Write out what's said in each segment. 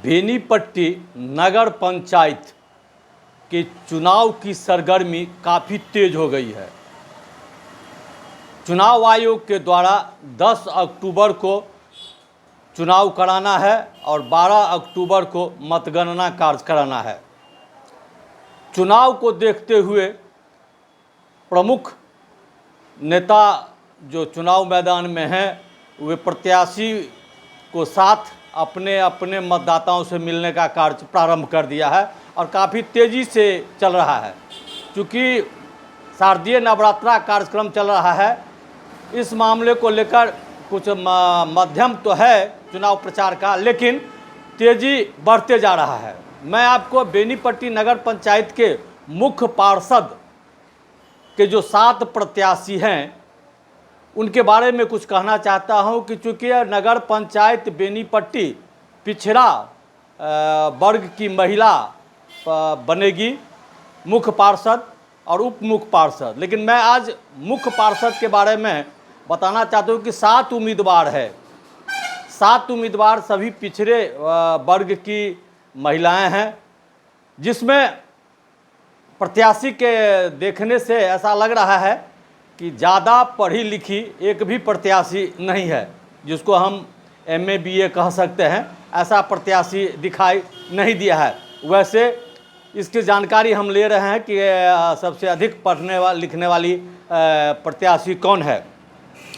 बेनीपट्टी नगर पंचायत के चुनाव की सरगर्मी काफ़ी तेज हो गई है। चुनाव आयोग के द्वारा 10 अक्टूबर को चुनाव कराना है और 12 अक्टूबर को मतगणना कार्य कराना है। चुनाव को देखते हुए प्रमुख नेता जो चुनाव मैदान में हैं वे प्रत्याशी को साथ अपने अपने मतदाताओं से मिलने का कार्य प्रारंभ कर दिया है और काफ़ी तेज़ी से चल रहा है। चूँकि शारदीय नवरात्रा कार्यक्रम चल रहा है, इस मामले को लेकर कुछ मध्यम तो है चुनाव प्रचार का, लेकिन तेज़ी बढ़ते जा रहा है। मैं आपको बेनीपट्टी नगर पंचायत के मुख्य पार्षद के जो 7 प्रत्याशी हैं उनके बारे में कुछ कहना चाहता हूं कि चूँकि नगर पंचायत बेनीपट्टी पिछड़ा वर्ग की महिला बनेगी मुख्य पार्षद और उप मुख्य पार्षद, लेकिन मैं आज मुख्य पार्षद के बारे में बताना चाहता हूं कि 7 उम्मीदवार है। 7 उम्मीदवार सभी पिछड़े वर्ग की महिलाएं हैं, जिसमें प्रत्याशी के देखने से ऐसा लग रहा है कि ज़्यादा पढ़ी लिखी एक भी प्रत्याशी नहीं है, जिसको हम MA BA कह सकते हैं, ऐसा प्रत्याशी दिखाई नहीं दिया है। वैसे इसकी जानकारी हम ले रहे हैं कि सबसे अधिक पढ़ने लिखने वाली प्रत्याशी कौन है।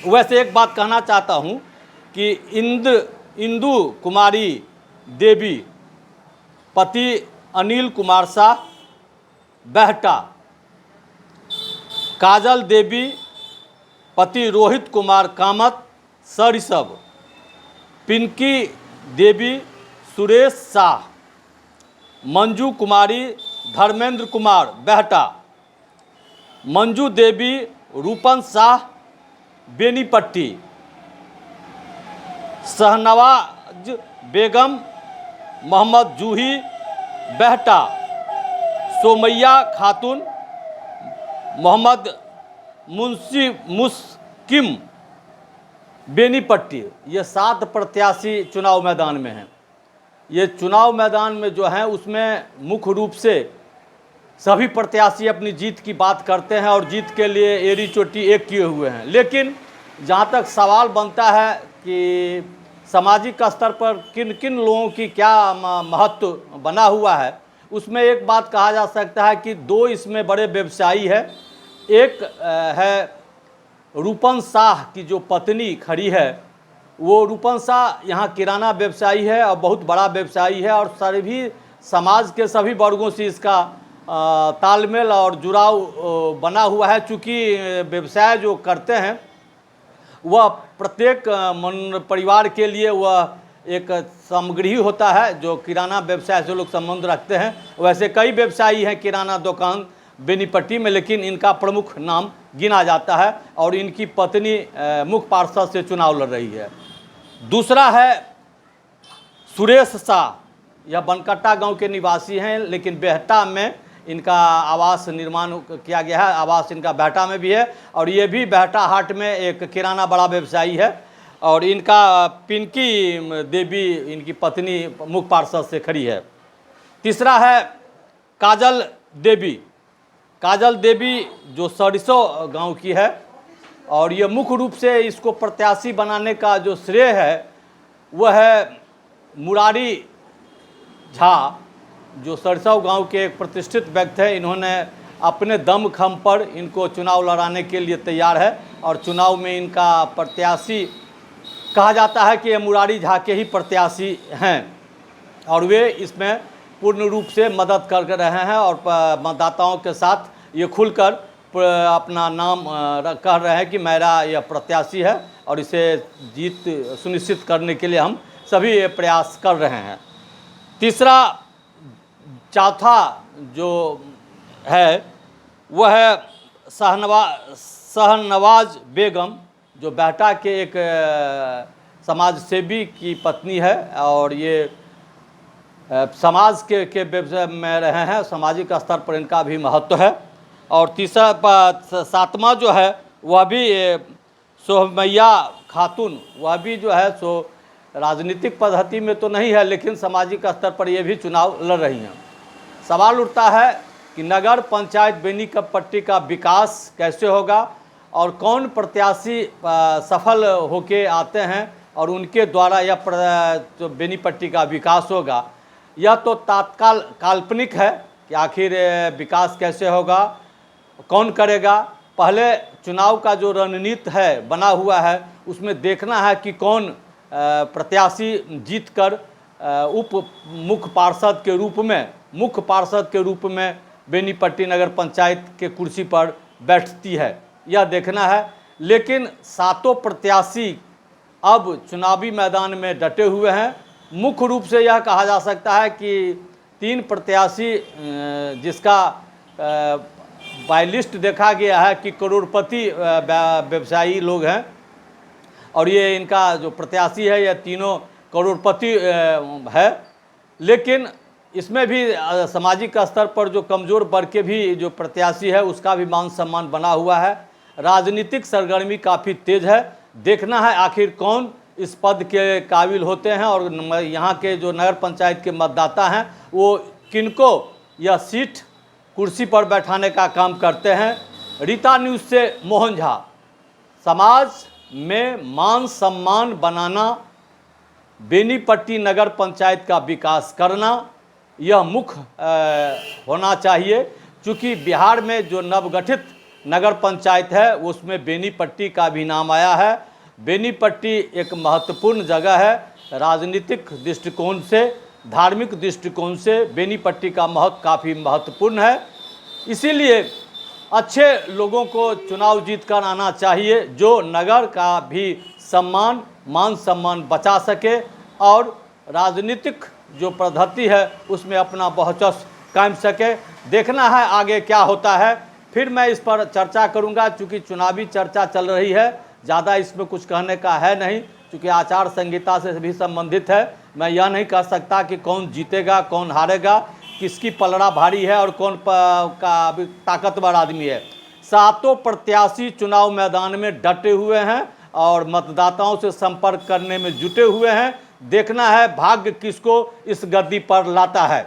वैसे एक बात कहना चाहता हूं कि इंदु कुमारी देवी पति अनिल कुमार शाह बेहटा, काजल देवी पति रोहित कुमार कामत सरिसब, पिंकी देवी सुरेश शाह, मंजू कुमारी धर्मेंद्र कुमार बेहटा, मंजू देवी रूपन शाह बेनीपट्टी, शहनवाज बेगम मोहम्मद जूही बेहटा, सोमैया खातून मोहम्मद मुंशी मुस्किम बेनीपट्टी। ये 7 प्रत्याशी चुनाव मैदान में हैं। ये चुनाव मैदान में जो हैं उसमें मुख्य रूप से सभी प्रत्याशी अपनी जीत की बात करते हैं और जीत के लिए एड़ी चोटी एक किए हुए हैं, लेकिन जहाँ तक सवाल बनता है कि सामाजिक स्तर पर किन किन लोगों की क्या महत्व बना हुआ है, उसमें एक बात कहा जा सकता है कि 2 इसमें बड़े व्यवसायी हैं। एक है रूपन शाह की जो पत्नी खड़ी है, वो रूपन शाह यहाँ किराना व्यवसायी है और बहुत बड़ा व्यवसायी है और सभी समाज के सभी वर्गों से इसका तालमेल और जुड़ाव बना हुआ है। चूँकि व्यवसाय जो करते हैं वह प्रत्येक परिवार के लिए वह एक सामग्री होता है जो किराना व्यवसाय से लोग संबंध रखते हैं। वैसे कई व्यवसायी हैं किराना दुकान बेनीपट्टी में, लेकिन इनका प्रमुख नाम गिना जाता है और इनकी पत्नी मुख्य पार्षद से चुनाव लड़ रही है। दूसरा है सुरेश शाह, यह बनकट्टा गांव के निवासी हैं, लेकिन बेहटा में इनका आवास निर्माण किया गया है। आवास इनका बेहटा में भी है और ये भी बेहटा हाट में एक किराना बड़ा व्यवसायी है और इनका पिंकी देवी इनकी पत्नी मुख्य पार्षद से खड़ी है। तीसरा है काजल देवी। काजल देवी जो सरिसो गांव की है और ये मुख्य रूप से इसको प्रत्याशी बनाने का जो श्रेय है वह है मुरारी झा, जो सरिसो गांव के एक प्रतिष्ठित व्यक्ति हैं। इन्होंने अपने दम खम पर इनको चुनाव लड़ाने के लिए तैयार है और चुनाव में इनका प्रत्याशी कहा जाता है कि ये मुरारी झा के ही प्रत्याशी हैं और वे इसमें पूर्ण रूप से मदद कर रहे हैं और मतदाताओं के साथ ये खुलकर अपना नाम कह रहे हैं कि मेरा यह प्रत्याशी है और इसे जीत सुनिश्चित करने के लिए हम सभी प्रयास कर रहे हैं। चौथा जो है वह है शहनवाज बेगम, जो बेहटा के एक समाज सेवी की पत्नी है और ये समाज के व्यवसाय में रहे हैं, सामाजिक स्तर पर इनका भी महत्व है। और तीसरा 7वां जो है वह भी सोमैया खातून, वह भी जो है सो राजनीतिक पद्धति में तो नहीं है, लेकिन सामाजिक स्तर पर ये भी चुनाव लड़ रही हैं। सवाल उठता है कि नगर पंचायत बेनीपट्टी का विकास कैसे होगा और कौन प्रत्याशी सफल होके आते हैं और उनके द्वारा यह जो बेनीपट्टी का विकास होगा। यह तो तात्काल काल्पनिक है कि आखिर विकास कैसे होगा, कौन करेगा। पहले चुनाव का जो रणनीति है बना हुआ है, उसमें देखना है कि कौन प्रत्याशी जीतकर उप मुख्य पार्षद के रूप में बेनीपट्टी नगर पंचायत के कुर्सी पर बैठती है, यह देखना है। लेकिन सातों प्रत्याशी अब चुनावी मैदान में डटे हुए हैं। मुख्य रूप से यह कहा जा सकता है कि 3 प्रत्याशी जिसका बाय लिस्ट देखा गया है कि करोड़पति व्यवसायी लोग हैं और ये इनका जो प्रत्याशी है यह तीनों करोड़पति है। लेकिन इसमें भी सामाजिक स्तर पर जो कमज़ोर वर्ग के भी जो प्रत्याशी है उसका भी मान सम्मान बना हुआ है। राजनीतिक सरगर्मी काफ़ी तेज़ है। देखना है आखिर कौन इस पद के काबिल होते हैं और यहाँ के जो नगर पंचायत के मतदाता हैं वो किनको यह सीट कुर्सी पर बैठाने का काम करते हैं। रीता न्यूज़ से मोहन झा। समाज में मान सम्मान बनाना, बेनीपट्टी नगर पंचायत का विकास करना, यह मुख्य होना चाहिए। क्योंकि बिहार में जो नवगठित नगर पंचायत है उसमें बेनीपट्टी का भी नाम आया है। बेनीपट्टी एक महत्वपूर्ण जगह है। राजनीतिक दृष्टिकोण से, धार्मिक दृष्टिकोण से बेनीपट्टी का महत्व काफ़ी महत्वपूर्ण है। इसीलिए अच्छे लोगों को चुनाव जीत कर आना चाहिए जो नगर का भी मान सम्मान बचा सके और राजनीतिक जो पद्धति है उसमें अपना वर्चस्व कायम सके। देखना है आगे क्या होता है, फिर मैं इस पर चर्चा करूंगा। चूँकि चुनावी चर्चा चल रही है, ज़्यादा इसमें कुछ कहने का है नहीं, क्योंकि आचार संहिता से भी संबंधित है। मैं यह नहीं कह सकता कि कौन जीतेगा कौन हारेगा, किसकी पलड़ा भारी है और कौन का ताकतवर आदमी है। सातों प्रत्याशी चुनाव मैदान में डटे हुए हैं और मतदाताओं से संपर्क करने में जुटे हुए हैं। देखना है भाग्य किसको इस गद्दी पर लाता है।